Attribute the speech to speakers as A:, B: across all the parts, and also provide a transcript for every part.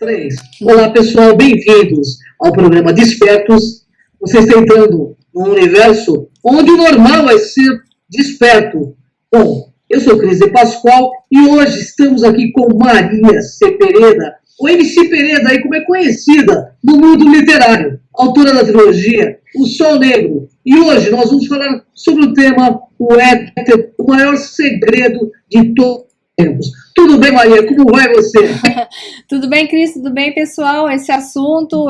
A: 3. Olá, pessoal, bem-vindos ao programa Despertos. Vocês estão entrando num universo onde o normal é ser desperto. Bom, eu sou Cris de Pascoal e hoje estamos aqui com Maria C. Pereda, ou MC Pereda, aí como é conhecida no mundo literário, autora da trilogia O Sol Negro. E hoje nós vamos falar sobre o tema o éter, o maior segredo de todos os tempos. Tudo bem, Maria? Como vai você?
B: Tudo bem, Cris? Tudo bem, pessoal? Esse assunto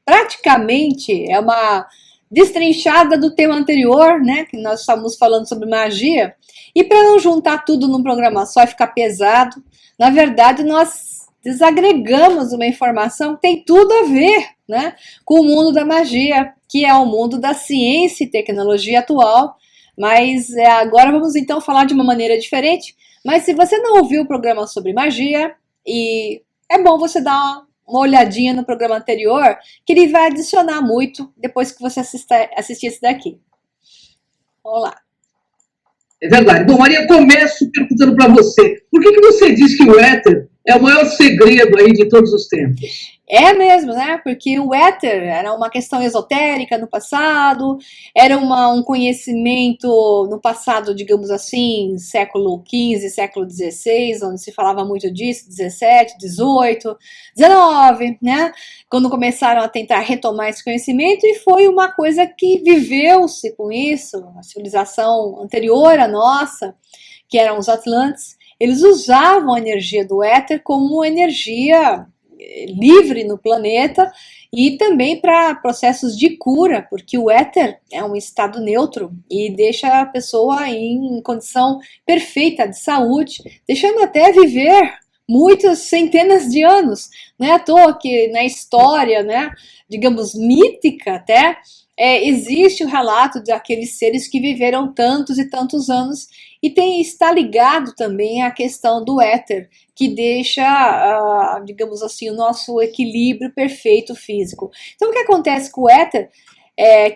B: praticamente uma destrinchada do tema anterior, né? Que nós estávamos falando sobre magia. E para não juntar tudo num programa só e ficar pesado, na verdade nós desagregamos uma informação que tem tudo a ver, né, com o mundo da magia, que é o mundo da ciência e tecnologia atual. Mas agora vamos então falar de uma maneira diferente. Mas se você não ouviu o programa sobre magia, e é bom você dar uma olhadinha no programa anterior, que ele vai adicionar muito depois que você assistir esse daqui. Vamos lá.
A: É verdade. Bom, Maria, começo perguntando para você, por que você diz que o éter é o maior segredo aí de todos os tempos?
B: É mesmo, né? Porque o éter era uma questão esotérica no passado, era um conhecimento no passado, digamos assim, século XV, século XVI, onde se falava muito disso, 17, 18, 19, né? Quando começaram a tentar retomar esse conhecimento, e foi uma coisa que viveu-se com isso, a civilização anterior à nossa, que eram os Atlantes, eles usavam a energia do éter como energia livre no planeta e também para processos de cura, porque o éter é um estado neutro e deixa a pessoa em condição perfeita de saúde, deixando até viver muitas centenas de anos. Não é à toa que na história, né, digamos, mítica até, existe o relato daqueles seres que viveram tantos e tantos anos, e está ligado também à questão do éter, que deixa, digamos assim, o nosso equilíbrio perfeito físico. Então o que acontece com o éter,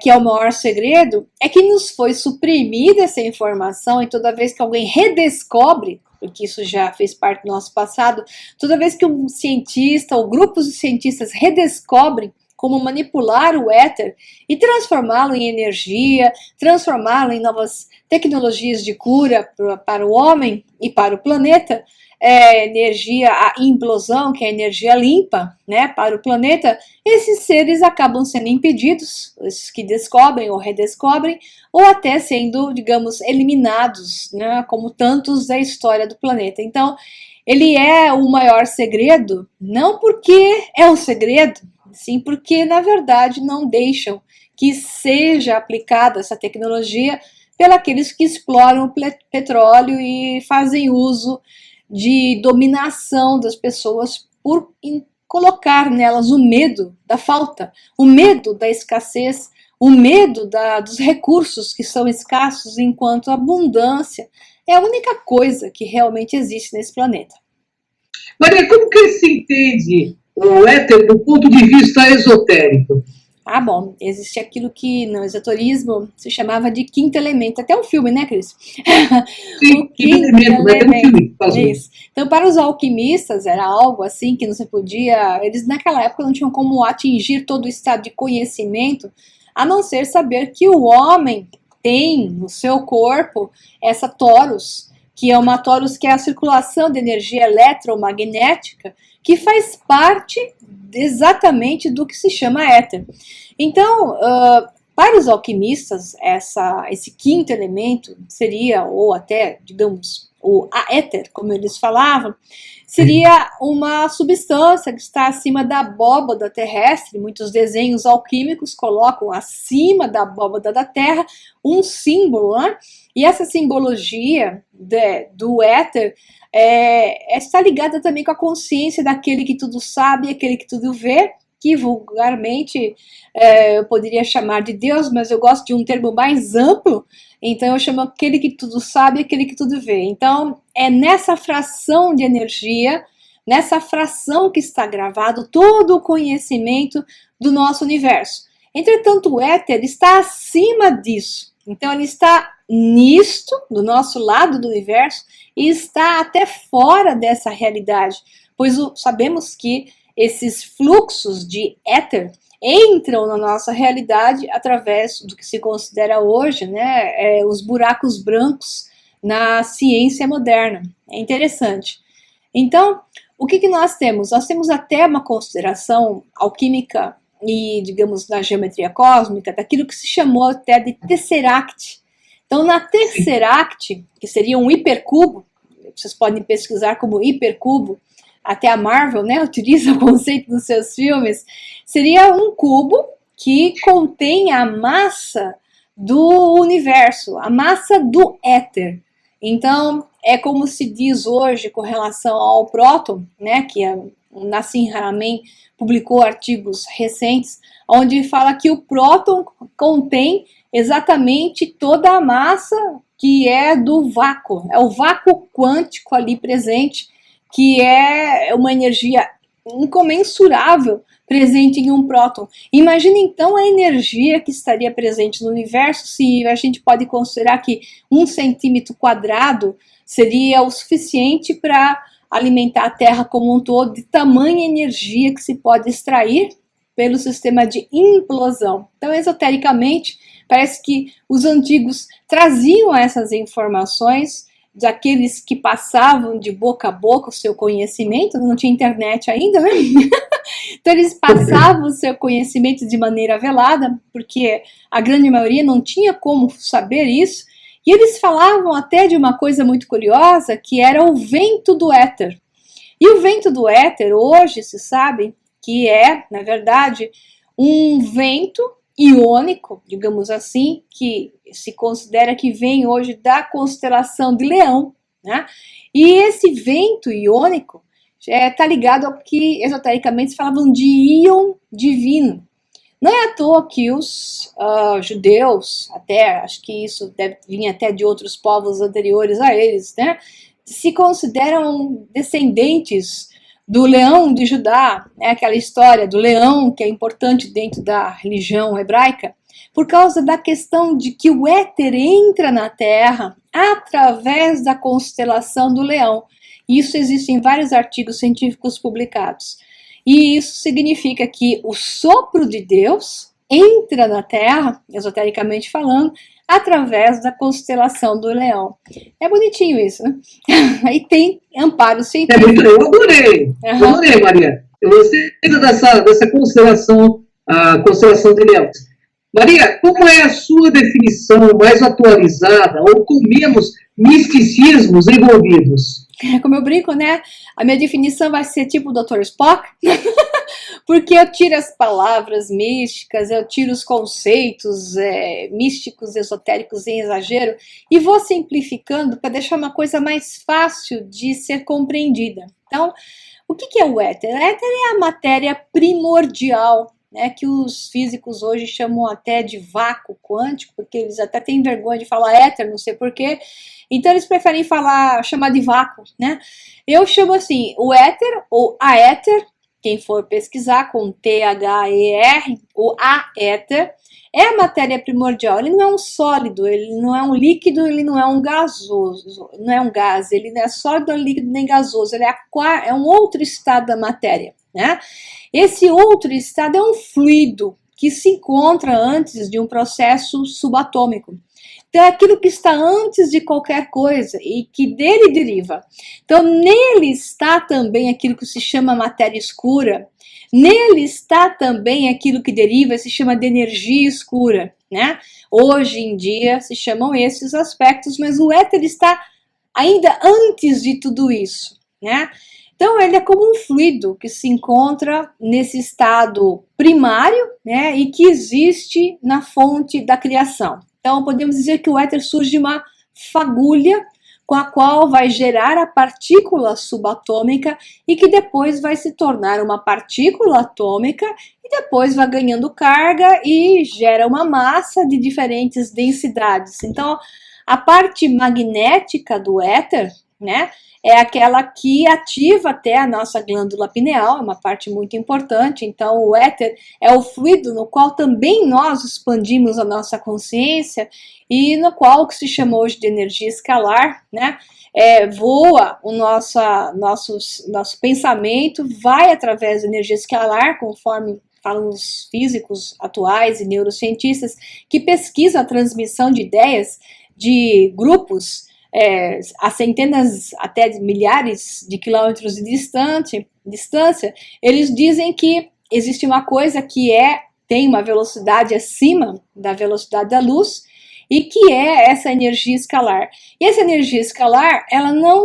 B: que é o maior segredo, é que nos foi suprimida essa informação, e toda vez que alguém redescobre, porque isso já fez parte do nosso passado, toda vez que um cientista ou grupos de cientistas redescobrem como manipular o éter e transformá-lo em energia, transformá-lo em novas tecnologias de cura para o homem e para o planeta, energia, a implosão, que é a energia limpa, né, para o planeta, esses seres acabam sendo impedidos, esses que descobrem ou redescobrem, ou até sendo, digamos, eliminados, né, como tantos da história do planeta. Então, ele é o maior segredo, não porque é um segredo, sim porque, na verdade, não deixam que seja aplicada essa tecnologia pelos que exploram o petróleo e fazem uso de dominação das pessoas por colocar nelas o medo da falta, o medo da escassez, o medo dos recursos que são escassos, enquanto a abundância é a única coisa que realmente existe nesse planeta.
A: Maria, como que se entende o éter do ponto de vista esotérico?
B: Ah, bom, existe aquilo que no esoterismo se chamava de quinto elemento. Até um filme, né, Cris?
A: Sim, o quinto elemento, né? Tem um filme.
B: Isso. Então, para os alquimistas, era algo assim que não se podia... Eles, naquela época, não tinham como atingir todo o estado de conhecimento, a não ser saber que o homem tem no seu corpo essa torus, que é uma torus que é a circulação de energia eletromagnética, que faz parte exatamente do que se chama éter. Então, para os alquimistas, esse quinto elemento seria, ou até, digamos, o éter, como eles falavam, seria uma substância que está acima da abóbada terrestre. Muitos desenhos alquímicos colocam acima da abóbada da Terra um símbolo, né? E essa simbologia do éter está ligada também com a consciência daquele que tudo sabe, aquele que tudo vê, que vulgarmente eu poderia chamar de Deus, mas eu gosto de um termo mais amplo, então eu chamo aquele que tudo sabe, aquele que tudo vê. Então é nessa fração de energia, nessa fração que está gravado todo o conhecimento do nosso universo. Entretanto, o éter está acima disso. Então ele está nisto, do nosso lado do universo, e está até fora dessa realidade, pois sabemos que esses fluxos de éter entram na nossa realidade através do que se considera hoje, né, os buracos brancos na ciência moderna. É interessante. Então, o que nós temos? Nós temos até uma consideração alquímica e, digamos, na geometria cósmica, daquilo que se chamou até de tesseract. Então, na tesseract, que seria um hipercubo, vocês podem pesquisar como hipercubo, até a Marvel, né, utiliza o conceito dos seus filmes, seria um cubo que contém a massa do universo, a massa do éter. Então, é como se diz hoje com relação ao próton, né, que o Nassim Haramein publicou artigos recentes, onde fala que o próton contém exatamente toda a massa que é do vácuo, é o vácuo quântico ali presente, que é uma energia incomensurável presente em um próton. Imagina então a energia que estaria presente no universo se a gente pode considerar que 1 centímetro quadrado seria o suficiente para alimentar a Terra como um todo, de tamanha energia que se pode extrair pelo sistema de implosão. Então, esotericamente, parece que os antigos traziam essas informações daqueles que passavam de boca a boca o seu conhecimento, não tinha internet ainda, né? Então eles passavam o seu conhecimento de maneira velada, porque a grande maioria não tinha como saber isso, e eles falavam até de uma coisa muito curiosa, que era o vento do éter. E o vento do éter, hoje se sabe que é, na verdade, um vento iônico, digamos assim, que se considera que vem hoje da constelação de Leão, né? E esse vento iônico está ligado ao que esotericamente falavam de íon divino. Não é à toa que os judeus, até acho que isso deve vir até de outros povos anteriores a eles, né, se consideram descendentes do leão de Judá, né, aquela história do leão que é importante dentro da religião hebraica, por causa da questão de que o éter entra na Terra através da constelação do leão. Isso existe em vários artigos científicos publicados. E isso significa que o sopro de Deus entra na Terra, esotericamente falando, através da constelação do Leão. É bonitinho isso, né? Aí tem amparo científico.
A: É muito, eu adorei, Maria. Eu gostei dessa constelação, a constelação de Leão. Maria, como é a sua definição mais atualizada ou com menos misticismos envolvidos?
B: Como eu brinco, né? A minha definição vai ser tipo o Dr. Spock, porque eu tiro as palavras místicas, eu tiro os conceitos místicos, esotéricos em exagero e vou simplificando para deixar uma coisa mais fácil de ser compreendida. Então, o que é o éter? O éter é a matéria primordial, né, que os físicos hoje chamam até de vácuo quântico, porque eles até têm vergonha de falar éter, não sei porquê, então eles preferem chamar de vácuo, né? Eu chamo assim, o éter, ou aéter, quem for pesquisar com T-H-E-R, o aéter, é a matéria primordial, ele não é um sólido, ele não é um líquido, ele não é um gasoso, não é um gás, ele não é sólido, líquido nem gasoso, ele é um outro estado da matéria, né? Esse outro estado é um fluido que se encontra antes de um processo subatômico. Então, é aquilo que está antes de qualquer coisa e que dele deriva. Então, nele está também aquilo que se chama matéria escura. Nele está também aquilo que deriva, se chama de energia escura, né? Hoje em dia se chamam esses aspectos, mas o éter está ainda antes de tudo isso, né? Então, ele é como um fluido que se encontra nesse estado primário, né, e que existe na fonte da criação. Então, podemos dizer que o éter surge de uma fagulha com a qual vai gerar a partícula subatômica e que depois vai se tornar uma partícula atômica e depois vai ganhando carga e gera uma massa de diferentes densidades. Então, A parte magnética do éter, né, é aquela que ativa até a nossa glândula pineal, é uma parte muito importante. Então, o éter é o fluido no qual também nós expandimos a nossa consciência e no qual o que se chama hoje de energia escalar, né, voa o nosso pensamento, vai através da energia escalar, conforme falam os físicos atuais e neurocientistas que pesquisam a transmissão de ideias de grupos a centenas até milhares de quilômetros de distância. Eles dizem que existe uma coisa que tem uma velocidade acima da velocidade da luz, e que é essa energia escalar. E essa energia escalar, ela não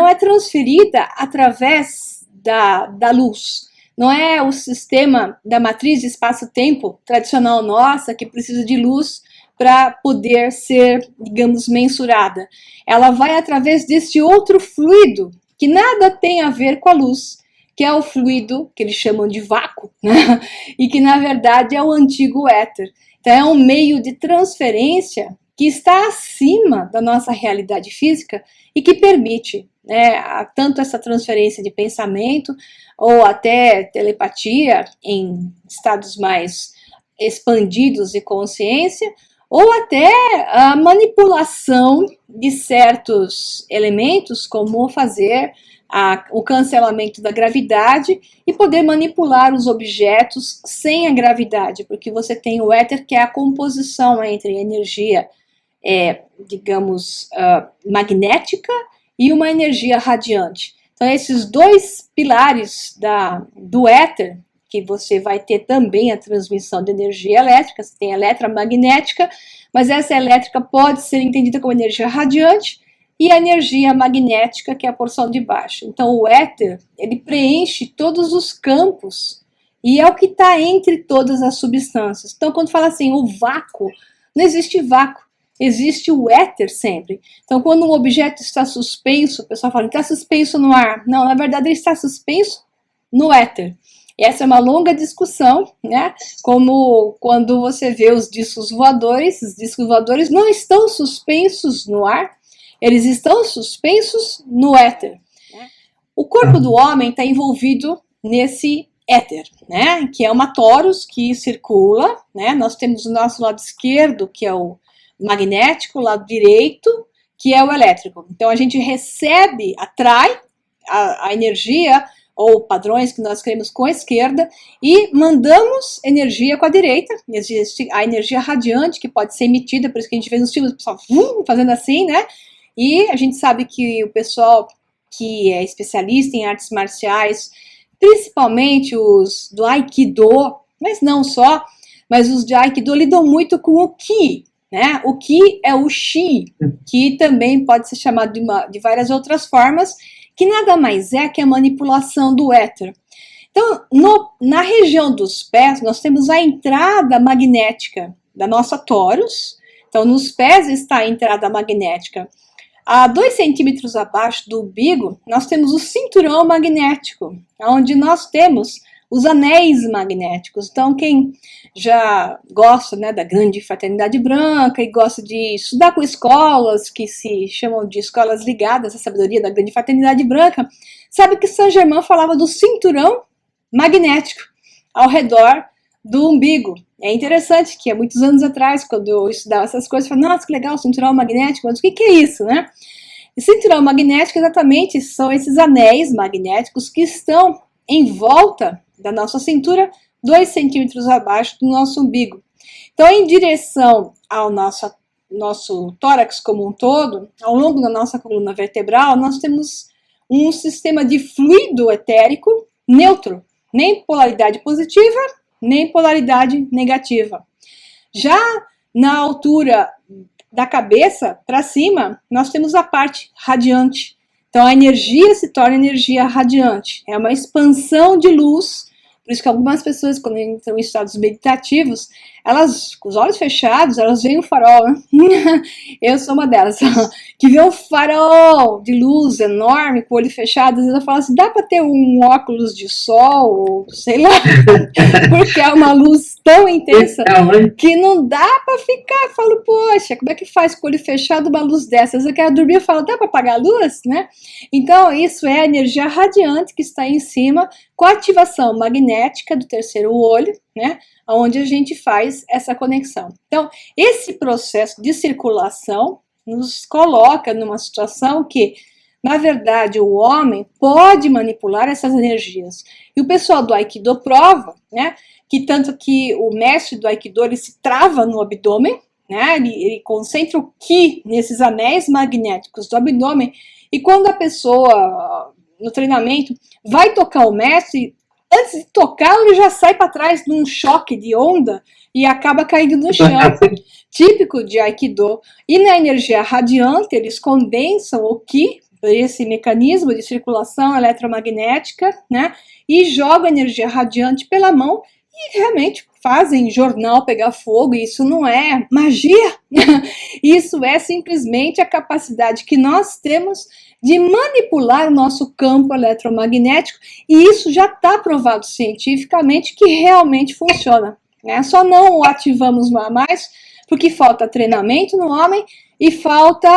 B: é transferida através da luz. Não é o sistema da matriz de espaço-tempo tradicional nossa, que precisa de luz para poder ser, digamos, mensurada. Ela vai através desse outro fluido, que nada tem a ver com a luz, que é o fluido que eles chamam de vácuo, né? E que na verdade é o antigo éter. Então é um meio de transferência que está acima da nossa realidade física e que permite, né, tanto essa transferência de pensamento ou até telepatia em estados mais expandidos de consciência, ou até a manipulação de certos elementos, como fazer o cancelamento da gravidade e poder manipular os objetos sem a gravidade, porque você tem o éter, que é a composição entre energia, digamos, magnética e uma energia radiante. Então, esses dois pilares do éter, que você vai ter também a transmissão de energia elétrica, você tem a eletromagnética, mas essa elétrica pode ser entendida como energia radiante, e a energia magnética, que é a porção de baixo. Então, o éter, ele preenche todos os campos, e é o que está entre todas as substâncias. Então, quando fala assim, o vácuo, não existe vácuo, existe o éter sempre. Então, quando um objeto está suspenso, o pessoal fala, está suspenso no ar. Não, na verdade, ele está suspenso no éter. Essa é uma longa discussão, né? Como quando você vê os discos voadores não estão suspensos no ar, eles estão suspensos no éter. O corpo do homem está envolvido nesse éter, né? Que é uma torus que circula, né? Nós temos o nosso lado esquerdo, que é o magnético, o lado direito, que é o elétrico. Então a gente atrai a energia ou padrões que nós queremos com a esquerda e mandamos energia com a direita. Existe a energia radiante, que pode ser emitida, por isso que a gente vê nos filmes o pessoal fazendo assim, né? E a gente sabe que o pessoal que é especialista em artes marciais, principalmente os do Aikido, mas não só, mas os de Aikido lidam muito com o Ki, né? O Ki é o Chi, que também pode ser chamado de várias outras formas, que nada mais é que a manipulação do éter. Então, na região dos pés, nós temos a entrada magnética da nossa torus. Então, nos pés está a entrada magnética. A 2 centímetros abaixo do umbigo, nós temos o cinturão magnético, onde nós temos os anéis magnéticos. Então, quem já gosta, né, da grande fraternidade branca e gosta de estudar com escolas que se chamam de escolas ligadas à sabedoria da grande fraternidade branca, sabe que Saint Germain falava do cinturão magnético ao redor do umbigo. É interessante que há muitos anos atrás, quando eu estudava essas coisas, eu falei, nossa, que legal, cinturão magnético, mas o que é isso, né? E cinturão magnético exatamente são esses anéis magnéticos que estão em volta da nossa cintura, 2 centímetros abaixo do nosso umbigo. Então, em direção ao nosso tórax como um todo, ao longo da nossa coluna vertebral, nós temos um sistema de fluido etérico neutro, nem polaridade positiva, nem polaridade negativa. Já na altura da cabeça para cima, nós temos a parte radiante. Então, a energia se torna energia radiante. É uma expansão de luz Por isso que algumas pessoas, quando entram em estados meditativos, elas, com os olhos fechados, elas veem o farol, né? Eu sou uma delas, que vê um farol de luz enorme, com o olho fechado, às vezes eu falo assim, dá para ter um óculos de sol, ou sei lá, porque é uma luz tão intensa que não dá para ficar. Eu falo, poxa, como é que faz com o olho fechado uma luz dessas? Eu quero dormir, eu falo, dá para apagar a luz, né? Então, isso é a energia radiante que está em cima, com a ativação magnética do terceiro olho, né? Onde a gente faz essa conexão. Então, esse processo de circulação nos coloca numa situação que, na verdade, o homem pode manipular essas energias. E o pessoal do Aikido prova, né, que tanto que o mestre do Aikido, ele se trava no abdômen, né, ele concentra o Ki nesses anéis magnéticos do abdômen, e quando a pessoa, no treinamento, vai tocar o mestre, antes de tocar, ele já sai para trás num choque de onda e acaba caindo no chão, típico de Aikido. E na energia radiante, eles condensam o Ki, esse mecanismo de circulação eletromagnética, né, e jogam energia radiante pela mão e realmente fazem jornal pegar fogo. E isso não é magia, isso é simplesmente a capacidade que nós temos de manipular o nosso campo eletromagnético, e isso já está provado cientificamente que realmente funciona, né? Só não o ativamos mais porque falta treinamento no homem e falta,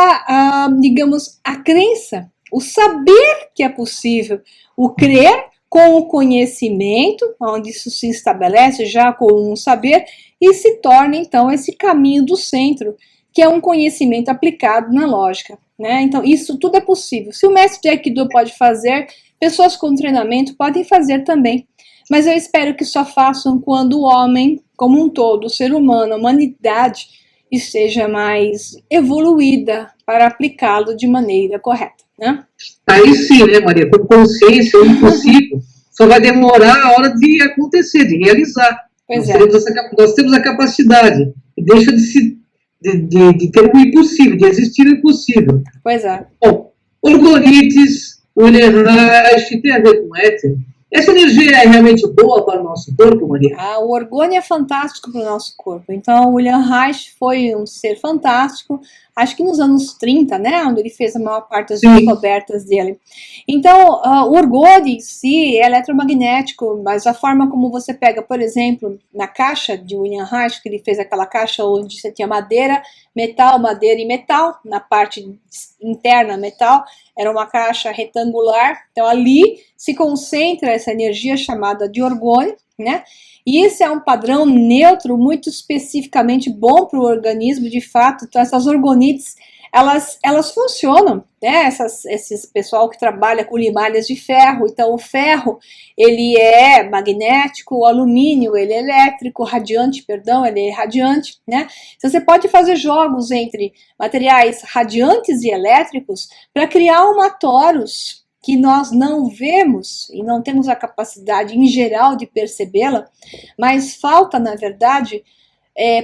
B: digamos, a crença, o saber que é possível, o crer com o conhecimento, onde isso se estabelece já com um saber e se torna então esse caminho do centro, que é um conhecimento aplicado na lógica, né? Então, isso tudo é possível. Se o mestre de Aikido pode fazer, pessoas com treinamento podem fazer também. Mas eu espero que só façam quando o homem, como um todo, o ser humano, a humanidade, esteja mais evoluída para aplicá-lo de maneira correta, né?
A: Aí sim, né, Maria? Com consciência, o impossível só vai demorar a hora de acontecer, de realizar. Nós temos a capacidade, e deixa de ter o impossível, de existir o impossível.
B: Pois é.
A: Bom, orgonites, William Reich, tem a ver com éter. Essa energia é realmente boa para o nosso corpo, Maria?
B: O orgônio é fantástico para o nosso corpo. Então, o William Reich foi um ser fantástico, acho que nos anos 30, né, onde ele fez a maior parte das descobertas dele. Então, o orgônio em si é eletromagnético, mas a forma como você pega, por exemplo, na caixa de William Reich, que ele fez aquela caixa onde você tinha madeira e metal, na parte interna metal, era uma caixa retangular, então ali se concentra essa energia chamada de orgônio, né? E esse é um padrão neutro muito especificamente bom para o organismo, de fato. Então essas orgonites, elas funcionam, né? Esses pessoal que trabalha com limalhas de ferro, então o ferro, ele é magnético, o alumínio, ele é elétrico, ele é radiante, né? Então você pode fazer jogos entre materiais radiantes e elétricos para criar uma torus que nós não vemos e não temos a capacidade em geral de percebê-la, mas falta, na verdade,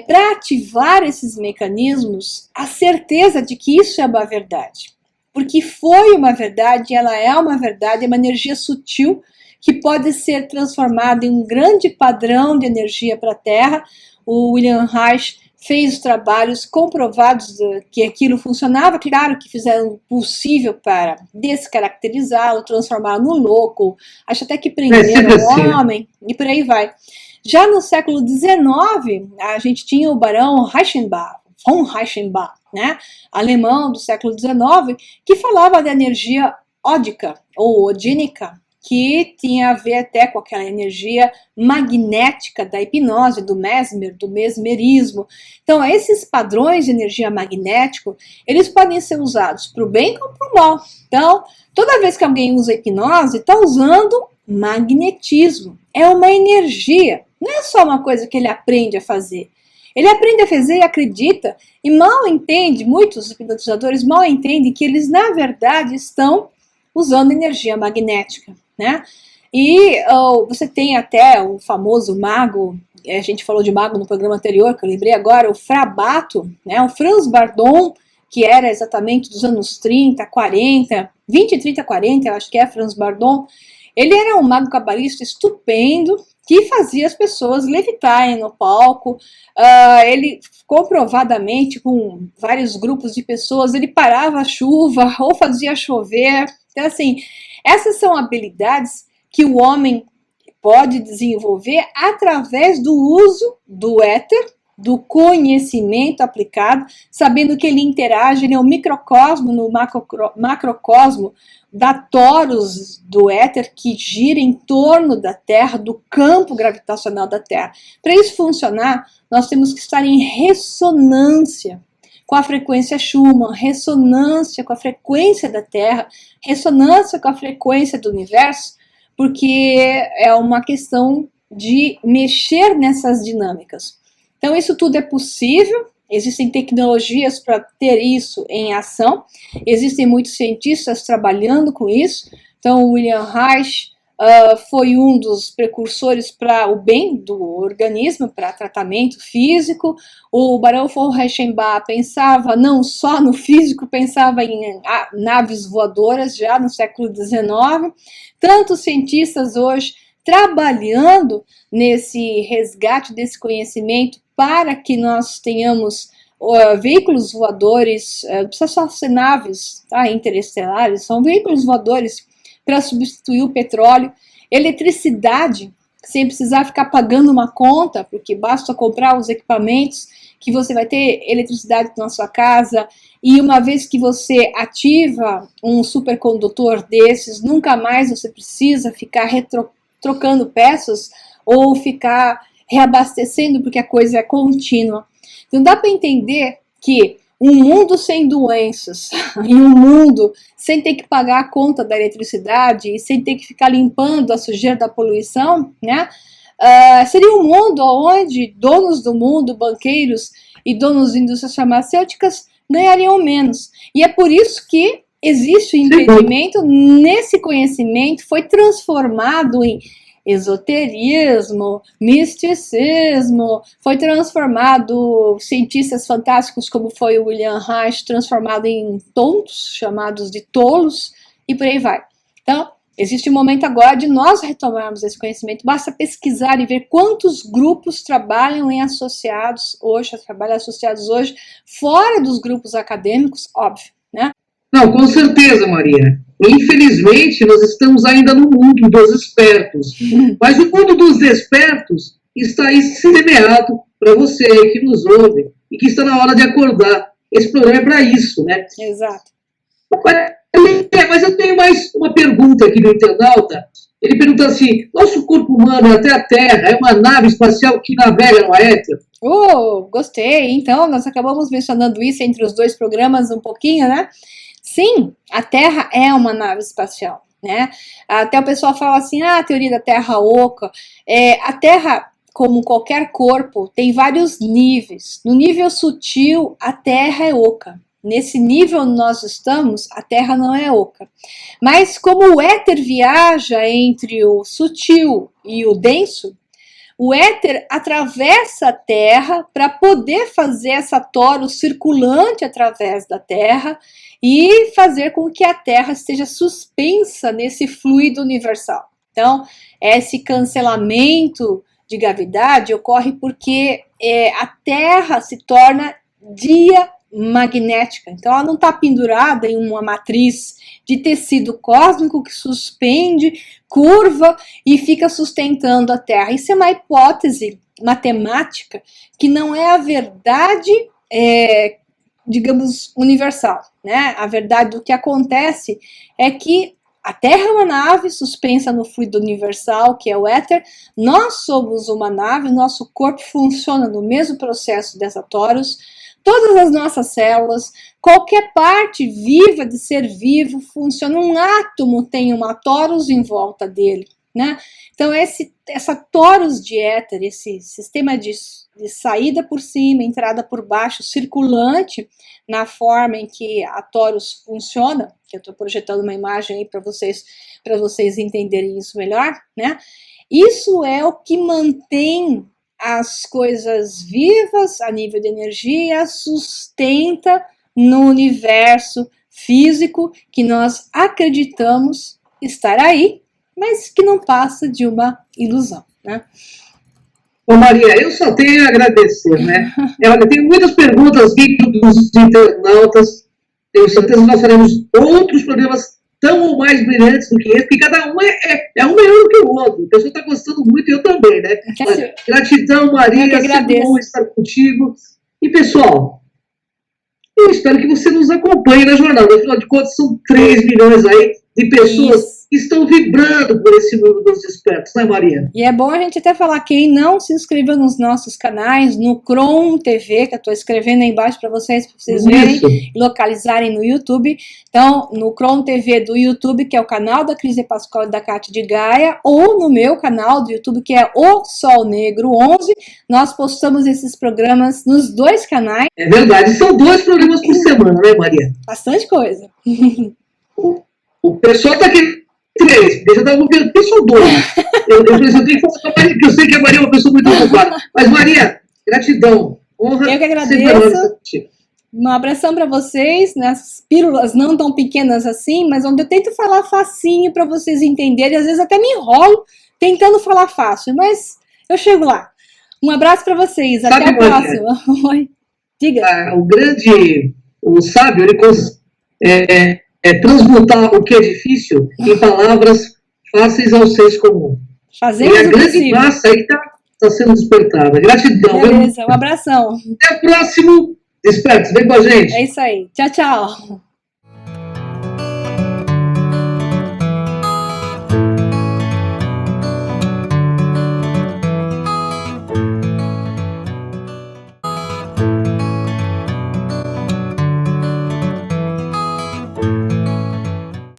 B: para ativar esses mecanismos, a certeza de que isso é uma verdade. Porque foi uma verdade, ela é uma energia sutil que pode ser transformada em um grande padrão de energia para a Terra. O William Reich fez trabalhos comprovados que aquilo funcionava, claro que fizeram o possível para descaracterizá-lo, transformá-lo no louco, acho até que prenderam o homem, e por aí vai. Já no século XIX, a gente tinha o barão Reichenbach, von Reichenbach, né, alemão do século XIX, que falava da energia ódica, ou odínica, que tinha a ver até com aquela energia magnética da hipnose, do Mesmer, do mesmerismo. Então, esses padrões de energia magnético, eles podem ser usados para o bem como para o mal. Então, toda vez que alguém usa hipnose, está usando magnetismo. É uma energia, não é só uma coisa que ele aprende a fazer. Ele aprende a fazer e acredita, e mal entende, muitos hipnotizadores mal entendem que eles, na verdade, estão usando energia magnética, né? E você tem até o famoso mago, a gente falou de mago no programa anterior, que eu lembrei agora, o Frà Batory, né? O Franz Bardon, que era exatamente dos anos 30, 40, 20, 30, 40, eu acho que é Franz Bardon. Ele era um mago cabalista estupendo, que fazia as pessoas levitarem no palco. Ele comprovadamente, com vários grupos de pessoas, ele parava a chuva ou fazia chover. Então, assim, essas são habilidades que o homem pode desenvolver através do uso do éter, do conhecimento aplicado, sabendo que ele interage, ele é um microcosmo no macrocosmo da torus do éter que gira em torno da Terra, do campo gravitacional da Terra. Para isso funcionar, nós temos que estar em ressonância com a frequência Schumann, ressonância com a frequência da Terra, ressonância com a frequência do universo, porque é uma questão de mexer nessas dinâmicas. Então, isso tudo é possível, existem tecnologias para ter isso em ação, existem muitos cientistas trabalhando com isso. Então, o William Reich foi um dos precursores para o bem do organismo, para tratamento físico. O Barão von Reichenbach pensava não só no físico, pensava em naves voadoras já no século XIX. Tantos cientistas hoje trabalhando nesse resgate desse conhecimento para que nós tenhamos veículos voadores, não precisa só ser naves interestelares, são veículos voadores para substituir o petróleo, eletricidade, sem precisar ficar pagando uma conta, porque basta comprar os equipamentos que você vai ter eletricidade na sua casa, e uma vez que você ativa um supercondutor desses, nunca mais você precisa ficar trocando peças ou ficar reabastecendo, porque a coisa é contínua. Então dá para entender que um mundo sem doenças e um mundo sem ter que pagar a conta da eletricidade e sem ter que ficar limpando a sujeira da poluição, né? Seria um mundo onde donos do mundo, banqueiros e donos de indústrias farmacêuticas ganhariam menos. E é por isso que existe o impedimento nesse conhecimento, foi transformado em esoterismo, misticismo, foi transformado, cientistas fantásticos como foi o William Reich, transformado em tontos, chamados de tolos, e por aí vai. Então, existe um momento agora de nós retomarmos esse conhecimento, basta pesquisar e ver quantos grupos trabalham em associados hoje, fora dos grupos acadêmicos, óbvio, né?
A: Não, com certeza, Maria. Infelizmente, nós estamos ainda no mundo dos espertos. Mas o mundo dos despertos está aí semeado para você que nos ouve e que está na hora de acordar. Esse programa é para isso, né?
B: Exato.
A: Mas eu tenho mais uma pergunta aqui do internauta. Ele pergunta assim, nosso corpo humano até a Terra é uma nave espacial que navega no éter?
B: Gostei. Então, nós acabamos mencionando isso entre os dois programas um pouquinho, né? Sim, a Terra é uma nave espacial, né? Até o pessoal fala assim, a teoria da Terra oca. A Terra, como qualquer corpo, tem vários níveis. No nível sutil, a Terra é oca. Nesse nível nós estamos, a Terra não é oca. Mas como o éter viaja entre o sutil e o denso, o éter atravessa a Terra para poder fazer essa torus circulante através da Terra e fazer com que a Terra esteja suspensa nesse fluido universal. Então, esse cancelamento de gravidade ocorre porque a Terra se torna diamagnética. Então, ela não está pendurada em uma matriz de tecido cósmico que suspende, curva e fica sustentando a Terra. Isso é uma hipótese matemática que não é a verdade, digamos, universal, né? A verdade do que acontece é que a Terra é uma nave suspensa no fluido universal, que é o éter. Nós somos uma nave, nosso corpo funciona no mesmo processo dessa torus. Todas as nossas células, qualquer parte viva de ser vivo funciona. Um átomo tem uma torus em volta dele, né? Então essa torus de éter, esse sistema de saída por cima, entrada por baixo, circulante, na forma em que a torus funciona, que eu estou projetando uma imagem aí para vocês entenderem isso melhor, né? Isso é o que mantém as coisas vivas a nível de energia, sustenta no universo físico que nós acreditamos estar aí, mas que não passa de uma ilusão. né?
A: Ô Maria, eu só tenho a agradecer, né? Eu tenho muitas perguntas aqui dos internautas. Tenho certeza que nós faremos outros programas tão ou mais brilhantes do que esse, porque cada um é um melhor do que o outro. O pessoal está gostando muito, e eu também, né? Gratidão, Maria, sempre bom estar contigo. E, pessoal, eu espero que você nos acompanhe na jornada. Afinal de contas, são 3 milhões aí de pessoas que estão vibrando por esse mundo dos despertos, né, Maria?
B: E é bom a gente até falar, quem não se inscreveu nos nossos canais, no Cron TV, que eu estou escrevendo aí embaixo para vocês verem e localizarem no YouTube. Então, no Cron TV do YouTube, que é o canal da Cris de Pascoal e da Cátia de Gaia, ou no meu canal do YouTube, que é O Sol Negro 11, nós postamos esses programas nos 2 canais.
A: É verdade, são 2 programas por semana, né, Maria?
B: Bastante coisa.
A: O pessoal está aqui 3, porque já estava vendo, pessoal 2. Eu tenho que falar com a Maria, porque eu sei que a Maria é uma pessoa muito ocupada. Mas, Maria, gratidão. Honra.
B: Eu que agradeço. Um abração para vocês, nessas pílulas não tão pequenas assim, mas onde eu tento falar facinho para vocês entenderem. Às vezes até me enrolo tentando falar fácil, mas eu chego lá. Um abraço para vocês. Até a próxima. Oi. Diga.
A: O sábio, ele consegue transmutar o que é difícil em palavras fáceis ao senso comum.
B: Fazemos
A: e a grande massa aí está sendo despertada. Gratidão.
B: Beleza, um abração.
A: Até o próximo Despertos. Vem com a gente.
B: É isso aí. Tchau, tchau.